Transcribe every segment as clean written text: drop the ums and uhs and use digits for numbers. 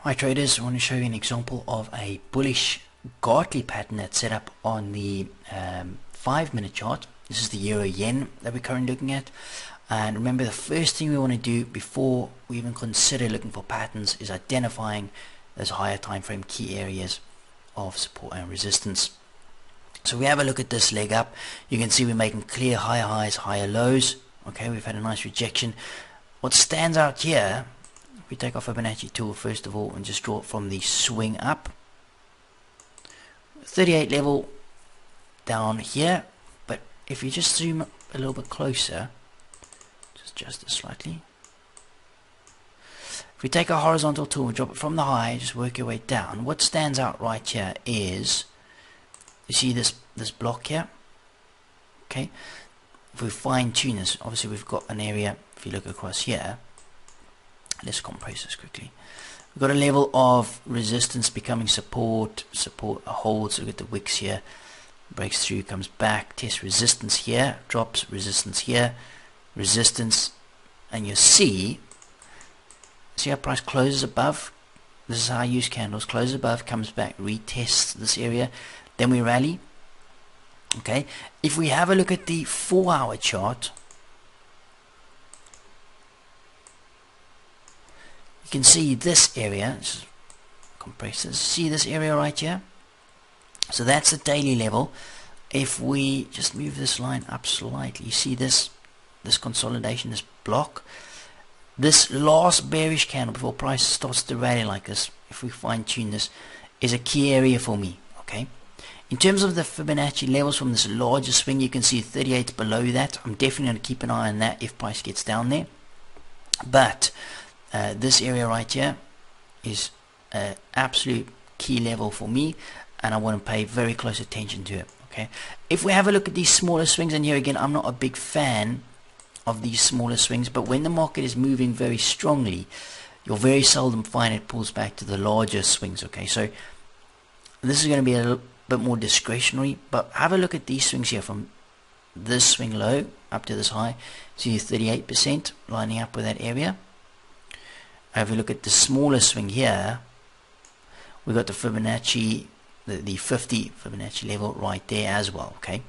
Hi traders, I want to show you an example of a bullish gartley pattern that's set up on the 5-minute chart. This is the euro yen that we're currently looking at. And remember, the first thing we want to do before we even consider looking for patterns is identifying those higher time frame key areas of support and resistance. So we have a look at this leg up. You can see we're making clear higher highs, higher lows. Okay, we've had a nice rejection. What stands out here, we take our Fibonacci tool first of all and just draw it from the swing up. 38 level down here, but if you just zoom up a little bit closer, just adjust it slightly. If we take our horizontal tool and drop it from the high, just work your way down. What stands out right here is, you see this block here? Okay, if we fine tune this, obviously we've got an area, if you look across here, let's compress this quickly. We've got a level of resistance becoming support, holds. Look at the wicks here, breaks through, comes back, tests resistance here, drops, resistance here, resistance, and you see how price closes above. This is how I use candles. Closes above, comes back, retests this area, then we rally. Okay, if we have a look at the 4-hour chart, you can see this area. Just compress this. See this area right here? So that's the daily level. If we just move this line up slightly, you see this consolidation, this block, this last bearish candle before price starts to rally like this, if we fine tune this, is a key area for me. Okay, in terms of the Fibonacci levels from this larger swing, you can see 38 below that. I'm definitely going to keep an eye on that if price gets down there. But this area right here is an absolute key level for me, and I want to pay very close attention to it. Okay, if we have a look at these smaller swings, and here again, I'm not a big fan of these smaller swings, but when the market is moving very strongly, you'll very seldom find it pulls back to the larger swings. Okay, so this is going to be a little bit more discretionary, but have a look at these swings here from this swing low up to this high. See 38% lining up with that area. If you look at the smaller swing here, we've got the Fibonacci, the 50 Fibonacci level right there as well. Okay,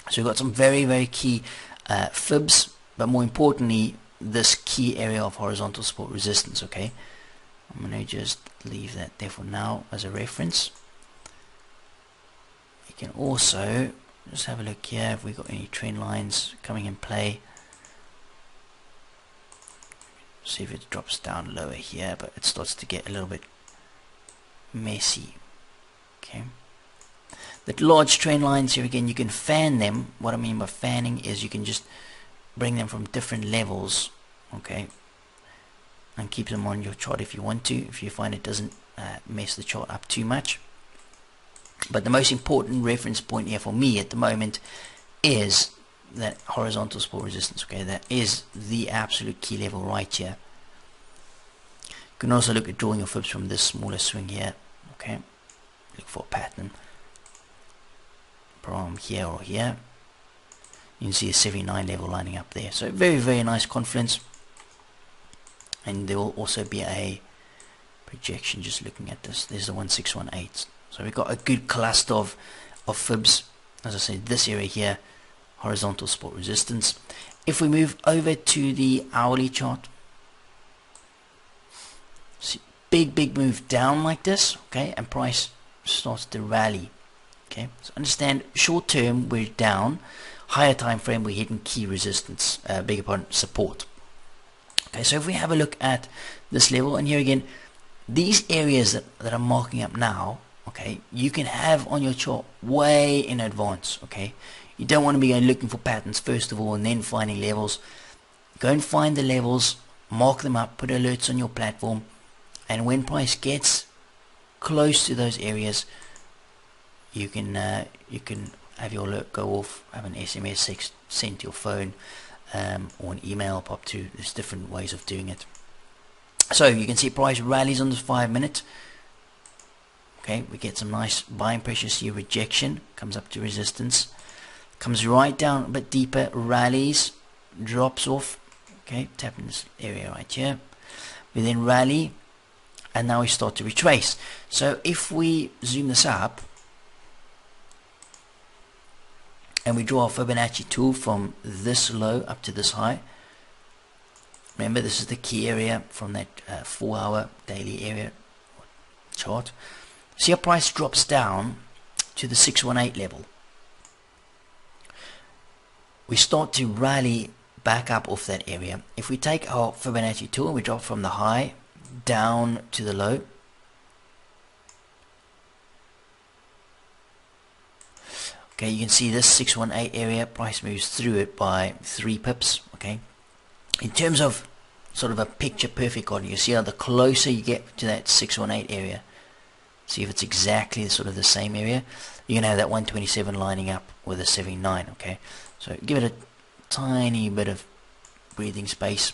so we've got some very, very key fibs, but more importantly, this key area of horizontal support resistance. Okay, I'm going to just leave that there for now as a reference. You can also just have a look here if we've got any trend lines coming in play. See if it drops down lower here, but it starts to get a little bit messy. Okay, the large trend lines here again, you can fan them. What I mean by fanning is you can just bring them from different levels, okay, and keep them on your chart if you want to, if you find it doesn't mess the chart up too much. But the most important reference point here for me at the moment is that horizontal support resistance. Okay, that is the absolute key level right here. You can also look at drawing your fibs from this smaller swing here. Okay, look for a pattern from here or here. You can see a 79 level lining up there, so very, very nice confluence. And there will also be a projection just looking at this. There's the 1618. So we've got a good cluster of fibs. As I said, this area here, horizontal support resistance. If we move over to the hourly chart, see big move down like this, okay, and price starts to rally. Okay, so understand, short term we're down, higher time frame we're hitting key resistance, beg your pardon, support. Okay, so if we have a look at this level, and here again, these areas that I'm marking up now, okay, you can have on your chart way in advance. Okay, you don't want to be going looking for patterns first of all and then finding levels. Go and find the levels, mark them up, put alerts on your platform, and when price gets close to those areas, you can have your alert go off, have an SMS sent to your phone, or an email pop to. There's different ways of doing it. So you can see price rallies on the 5-minute. Okay, we get some nice buying pressure. See rejection, comes up to resistance, comes right down a bit deeper, rallies, drops off. Okay, tapping this area right here. We then rally, and now we start to retrace. So if we zoom this up and we draw our Fibonacci tool from this low up to this high, remember this is the key area from that 4-hour daily area chart. See our price drops down to the 618 level. We start to rally back up off that area. If we take our Fibonacci tool and we drop from the high down to the low, okay, you can see this 618 area, price moves through it by 3 pips. Okay, in terms of sort of a picture perfect on, you see how the closer you get to that 618 area, see if it's exactly sort of the same area, you're gonna have that 127 lining up with a 79. Okay, so give it a tiny bit of breathing space.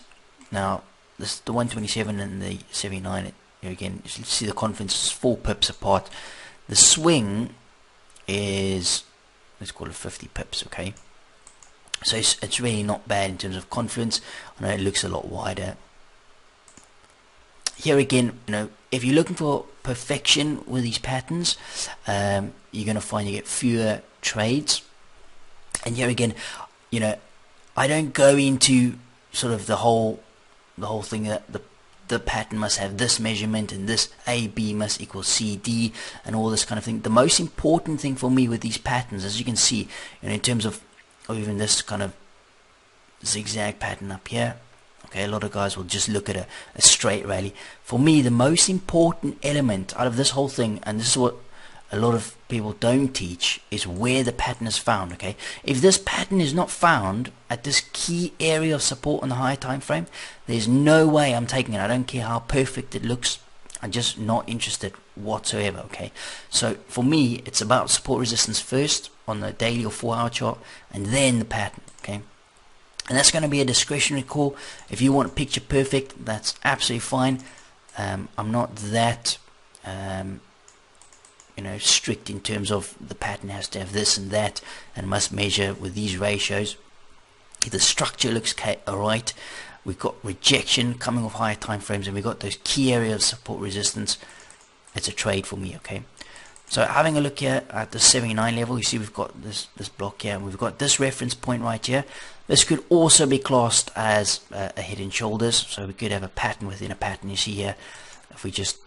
Now this, the 127 and the 79, again, you see the confidence is 4 pips apart. The swing is, let's call it 50 pips. Okay, so it's really not bad in terms of confidence. I know it looks a lot wider. Here again, if you're looking for perfection with these patterns, you're going to find you get fewer trades. And here again, I don't go into sort of the whole thing that the pattern must have this measurement and this AB must equal CD and all this kind of thing. The most important thing for me with these patterns, as you can see, in terms of even this kind of zigzag pattern up here, okay, a lot of guys will just look at a straight rally. For me, the most important element out of this whole thing, and this is what a lot of people don't teach, is where the pattern is found. Okay, if this pattern is not found at this key area of support on the higher time frame, there's no way I'm taking it. I don't care how perfect it looks, I'm just not interested whatsoever. Okay, so for me, it's about support resistance first on the daily or 4-hour chart, and then the pattern. Okay, and that's going to be a discretionary call. If you want picture perfect, that's absolutely fine. I'm not that strict in terms of the pattern has to have this and that and must measure with these ratios. If the structure looks alright, we've got rejection coming off higher time frames, and we've got those key areas of support resistance, it's a trade for me. Okay, so having a look here at the 79 level, you see we've got this block here, and we've got this reference point right here. This could also be classed as a head and shoulders, so we could have a pattern within a pattern. You see here, if we just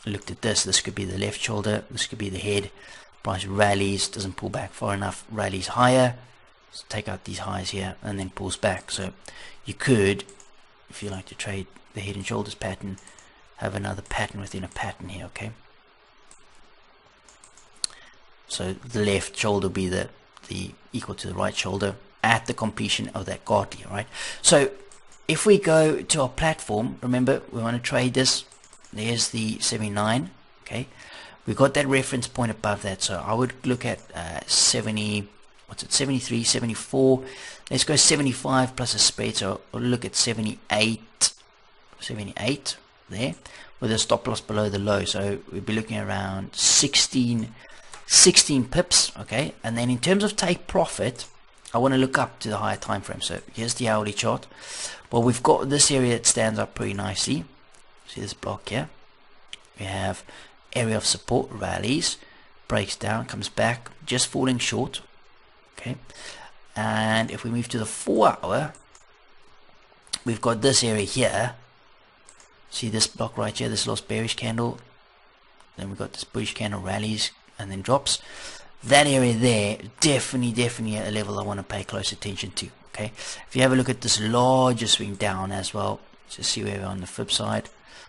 looked at this could be the left shoulder, this could be the head. Price rallies, doesn't pull back far enough, rallies higher, so take out these highs here, and then pulls back. So you could, if you like to trade the head and shoulders pattern, have another pattern within a pattern here. Okay, so the left shoulder will be the equal to the right shoulder at the completion of that gartley. Right, so if we go to our platform, remember we want to trade this. There's the 79. Okay, we've got that reference point above that, so I would look at 70, what's it, 73, 74. Let's go 75 plus a spread, so we'll look at 78 there with a stop loss below the low, so we'll be looking around 16 pips. Okay, and then in terms of take profit, I want to look up to the higher time frame. So here's the hourly chart. Well, we've got this area that stands up pretty nicely. See this block here, we have area of support, rallies, breaks down, comes back, just falling short. Okay, and if we move to the 4-hour, we've got this area here. See this block right here, this last bearish candle, then we've got this bullish candle, rallies and then drops. That area there, definitely a level I want to pay close attention to. Okay, if you have a look at this larger swing down as well, just see where we're on the fib side.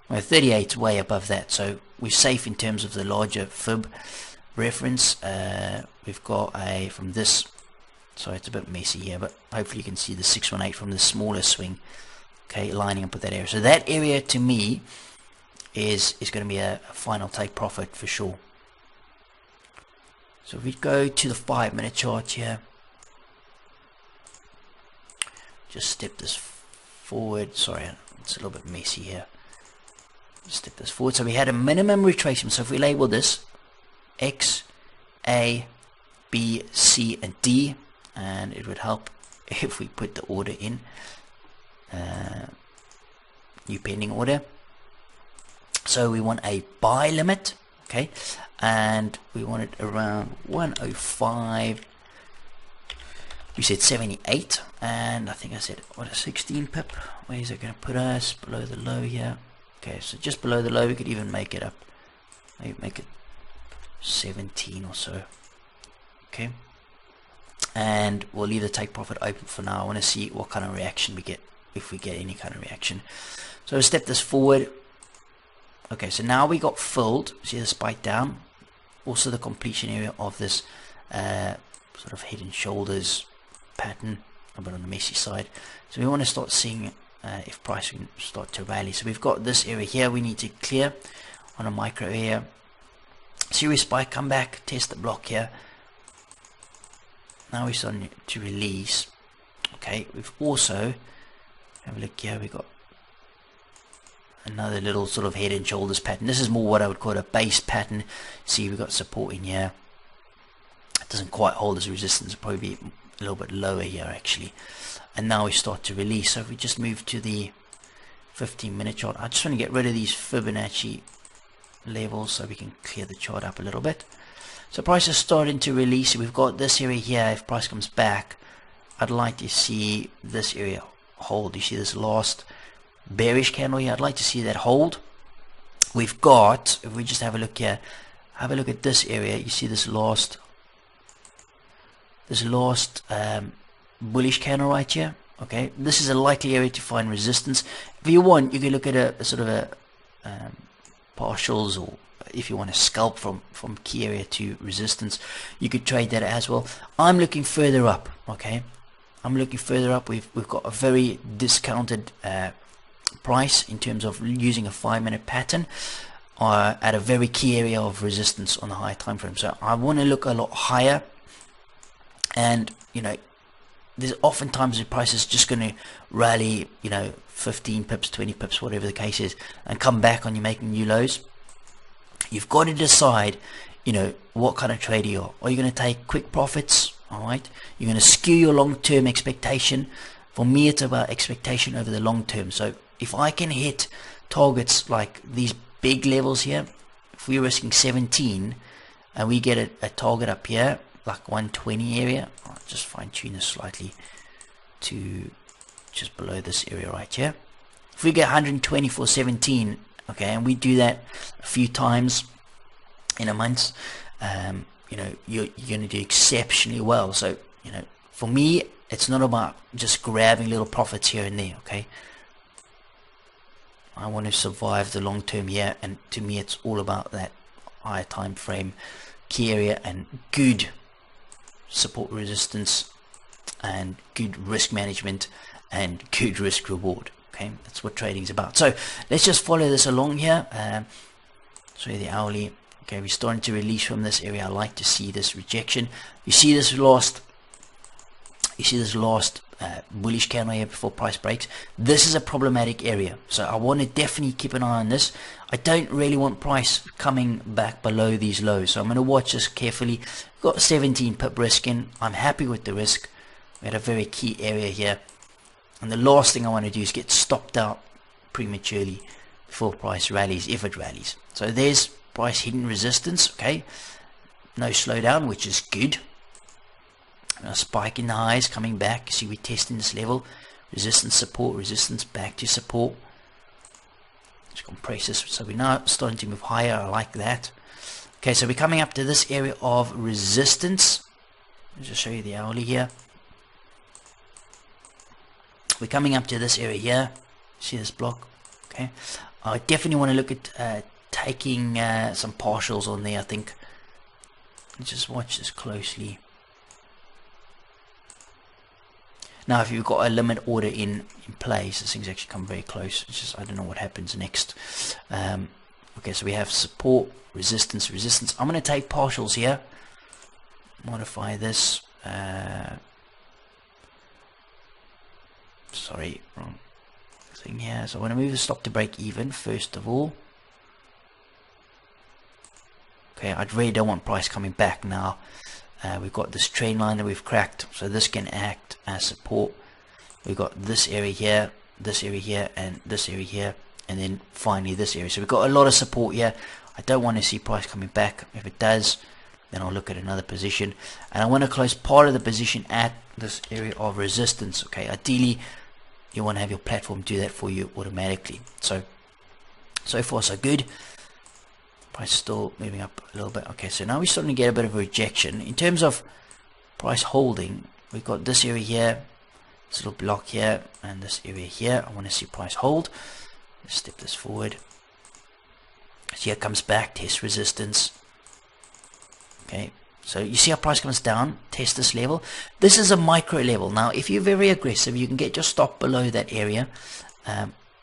Well, 38 is way above that, so we're safe in terms of the larger fib reference. We've got a, from this, sorry it's a bit messy here, but hopefully you can see the 618 from the smaller swing, okay, lining up with that area. So that area to me is going to be a final take profit for sure. So if we go to the 5-minute chart here, just step this forward. Sorry, it's a little bit messy here. Step this forward. So we had a minimum retracement. So if we label this X, A, B, C, and D, and it would help if we put the order in, new pending order. So we want a buy limit, okay, and we want it around 105. We said 78, and I think I said what, a 16 pip. Where is it going to put us? Below the low here. Okay, so just below the low. We could even make it up, maybe make it 17 or so. Okay, and we'll leave the take profit open for now. I want to see what kind of reaction we get, if we get any kind of reaction. So we'll step this forward. Okay, so now we got filled. See the spike down, also the completion area of this sort of head and shoulders pattern, a bit on the messy side. So we want to start seeing if price can start to rally. So we've got this area here we need to clear on a micro area. See we spike, come back, test the block here. Now we're starting to release. Okay, we've also, have a look here, we've got another little sort of head and shoulders pattern. This is more what I would call a base pattern. See, we've got support in here. It doesn't quite hold as resistance. It'll probably be a little bit lower here actually. And now we start to release. So if we just move to the 15-minute chart, I just want to get rid of these Fibonacci levels so we can clear the chart up a little bit. So price is starting to release. We've got this area here. If price comes back, I'd like to see this area hold. You see this last bearish candle here, I'd like to see that hold. We've got, if we just have a look here, have a look at this area. You see this last bullish candle right here. Okay, this is a likely area to find resistance. If you want, you can look at a sort of a partials, or if you want to scalp from key area to resistance, you could trade that as well. I'm looking further up. Okay, I'm looking further up. We've got a very discounted price in terms of using a 5-minute pattern at a very key area of resistance on the higher time frame. So I want to look a lot higher, and you know, there's oftentimes the price is just going to rally, you know, 15 pips, 20 pips, whatever the case is, and come back on you making new lows. You've got to decide, you know, what kind of trader you are. Are you going to take quick profits? All right, you're going to skew your long-term expectation. For me, it's about expectation over the long term. So if I can hit targets like these big levels here, if we're risking 17 and we get a target up here like 120 area, I'll just fine tune this slightly to just below this area right here. If we get 120 for 17, okay, and we do that a few times in a month, you know, you're going to do exceptionally well. So, you know, for me, it's not about just grabbing little profits here and there. Okay, I want to survive the long term here, and to me it's all about that higher time frame key area and good support resistance and good risk management and good risk reward. Okay, that's what trading is about. So let's just follow this along here. So the hourly, okay, we're starting to release from this area. I like to see this rejection. You see this last bullish candle here before price breaks. This is a problematic area, so I want to definitely keep an eye on this. I don't really want price coming back below these lows, so I'm going to watch this carefully. We've got 17 pip risk in. I'm happy with the risk. We had a very key area here, and the last thing I want to do is get stopped out prematurely before price rallies, if it rallies. So there's price hitting resistance. Okay, no slowdown, which is good. A spike in the highs, coming back. See, we're testing this level, resistance, support, resistance, back to support. Let's compress this. So we're now starting to move higher. I like that. Okay, so we're coming up to this area of resistance. Let's just show you the hourly here. We're coming up to this area here. See this block? Okay, I definitely want to look at taking some partials on there. I think. Let's just watch this closely. Now, if you've got a limit order in place, this thing's actually come very close. It's just, I don't know what happens next. Okay, so we have support, resistance, resistance. I'm going to take partials here. Modify this. Sorry, wrong thing here. So I want to move the stop to break even, first of all. Okay, I really don't want price coming back now. We've got this trend line that we've cracked, so this can act as support. We've got this area here, and this area here. and then finally this area. So we've got a lot of support here. I don't want to see price coming back. If it does, then I'll look at another position, and I want to close part of the position at this area of resistance. Okay, ideally you want to have your platform do that for you automatically. So far so good. Price still moving up a little bit. Okay, so now we're starting to get a bit of a rejection in terms of price holding. We've got this area here, this little block here, and this area here. I want to see price hold. Let's step this forward. So here comes back, test resistance. Okay, so you see how price comes down, test this level. This is a micro level. Now if you're very aggressive, you can get your stop below that area.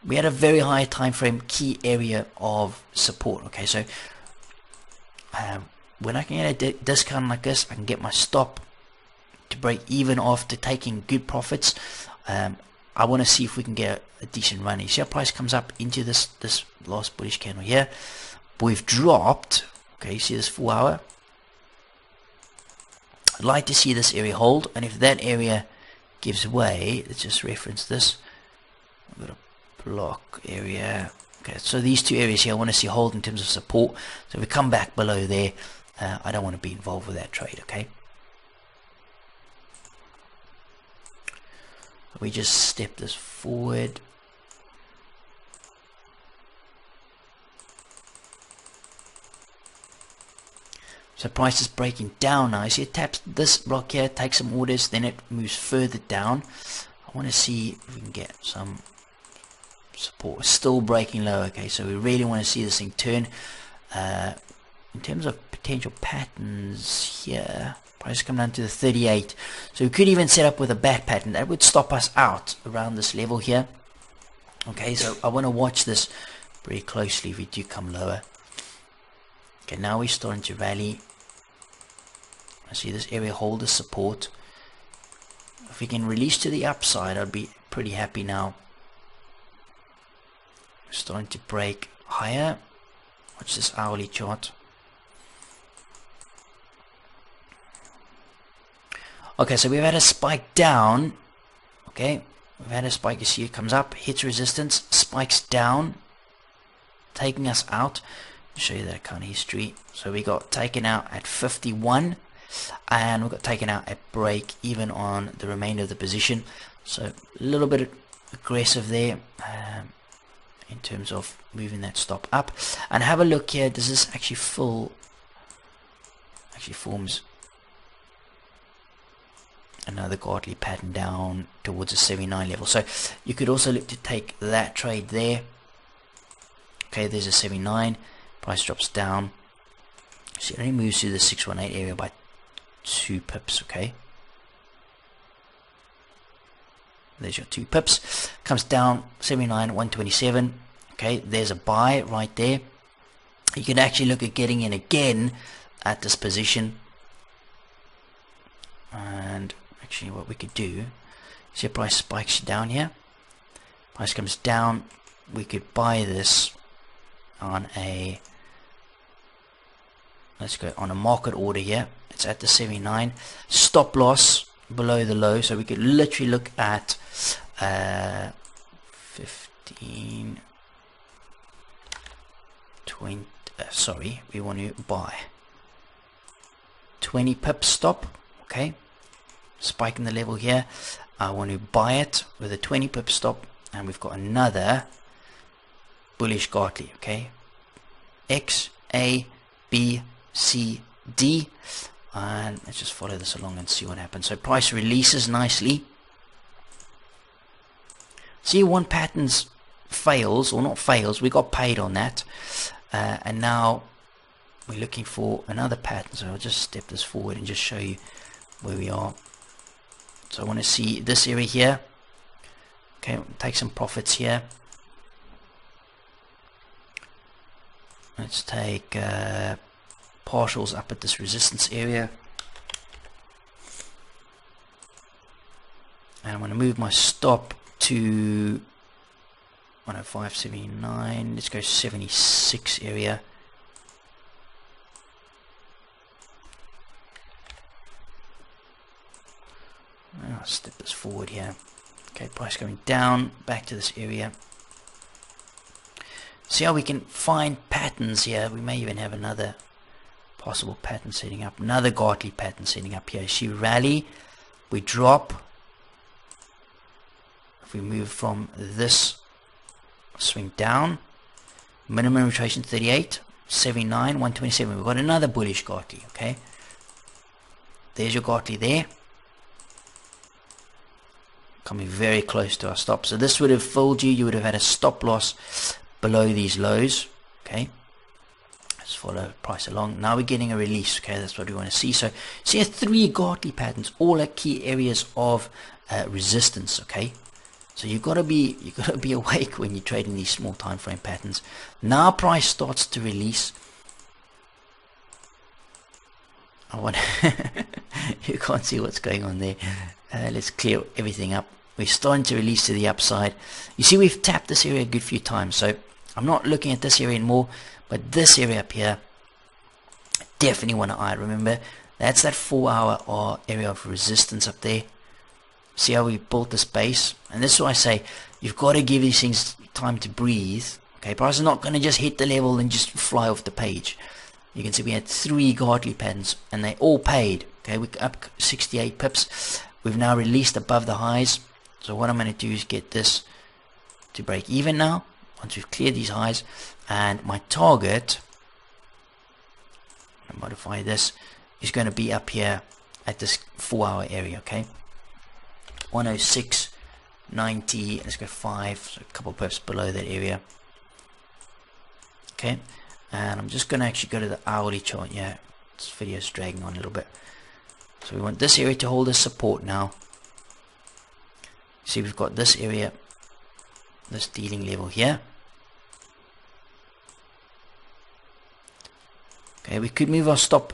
We had a very high time frame key area of support. Okay, so when I can get a discount like this, I can get my stop to break even after taking good profits. I want to see if we can get a decent run. You see how price comes up into this last bullish candle here. We've dropped. Okay, you see this 4 hour. I'd like to see this area hold, and if that area gives way, let's just reference this. I've got a block area. Okay, so these two areas here I want to see hold in terms of support. So if we come back below there, I don't want to be involved with that trade. Okay, we just step this forward. So price is breaking down now. You see it taps this block here, takes some orders, then it moves further down. I want to see if we can get some support. Still breaking low. Okay, so we really want to see this thing turn. In terms of potential patterns here, price come down to the 38. So we could even set up with a back pattern. That would stop us out around this level here. Okay, so I want to watch this very closely if we do come lower. Okay, now we're starting to rally. I see this area hold the support. If we can release to the upside, I'd be pretty happy now. We're starting to break higher. Watch this hourly chart. Okay, so we've had a spike down. Okay, we've had a spike. You see it comes up, hits resistance, spikes down, taking us out. Show you that kind of history. So we got taken out at 51, and we got taken out at break even on the remainder of the position. So a little bit aggressive there in terms of moving that stop up. And have a look here. Does this actually forms another gartley pattern down towards the 79 level. So you could also look to take that trade there. Okay, there's a 79. Price drops down. So it only moves through the 618 area by 2 pips. Okay, there's your 2 pips. Comes down 79, 127. Okay, there's a buy right there. You can actually look at getting in again at this position. And actually what we could do, see price spikes down here. Price comes down. We could buy this on a, let's go on a market order here. It's at the 79. Stop loss below the low. So we could literally look at 15, 20, sorry, we want to buy 20 pips stop. Okay, spike in the level here. I want to buy it with a 20 pip stop, and we've got another bullish gartley. Okay, X, A, B, C, D, and let's just follow this along and see what happens. So price releases nicely. See, one pattern's fails, or not fails, we got paid on that, and now we're looking for another pattern. So I'll just step this forward and just show you where we are. So I want to see this area here. Okay, take some profits here. Let's take partials up at this resistance area, and I'm going to move my stop to 105.79. Let's go 76 area. I'll step this forward here. Okay, price going down back to this area. See how we can find patterns here. We may even have another possible pattern setting up, another gartley pattern setting up here. See, rally, we drop. If we move from this, swing down, minimum rotation 38, 79, 127. We've got another bullish gartley. Okay, there's your gartley there, coming very close to our stop. So this would have fooled you. You would have had a stop loss below these lows. Okay, let's follow price along. Now we're getting a release. Okay, that's what we want to see. So see, 3 gartley patterns, all at key areas of resistance. Okay, so you've got to be awake when you're trading these small time frame patterns. Now price starts to release. I want you can't see what's going on there. Let's clear everything up. We're starting to release to the upside. You see, we've tapped this area a good few times, so I'm not looking at this area anymore, but this area up here, definitely want to eye. Remember, that's that 4-hour area of resistance up there. See how we built this base? And this is why I say you've got to give these things time to breathe. Okay, price is not going to just hit the level and just fly off the page. You can see we had 3 gartley patterns and they all paid. Okay, we're up 68 pips. We've now released above the highs. So what I'm going to do is get this to break even now once we've cleared these highs. And my target, I'll modify this, is going to be up here at this 4-hour area. Okay, 106.90. Let's go 5, so a couple pips below that area. Okay, and I'm just going to actually go to the hourly chart. Yeah, this video is dragging on a little bit. So we want this area to hold as support now. See, we've got this area, this dealing level here. Okay, we could move our stop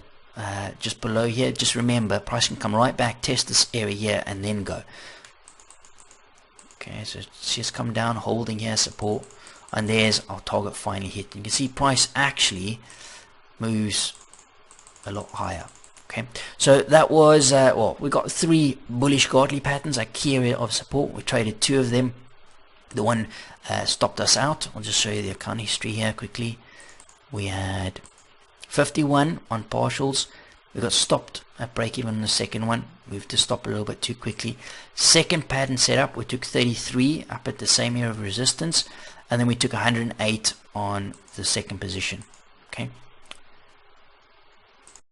just below here. Just remember, price can come right back, test this area here, and then go. Okay, so it's just come down, holding here, support, and there's our target finally hit. You can see price actually moves a lot higher. Okay, so that was well, we got 3 bullish gartley patterns, a key area of support. We traded 2 of them. The one stopped us out. I'll just show you the account history here quickly. We had 51 on partials. We got stopped at break even on the second one. Moved to stop a little bit too quickly. Second pattern setup, we took 33 up at the same area of resistance, and then we took 108 on the second position. Okay.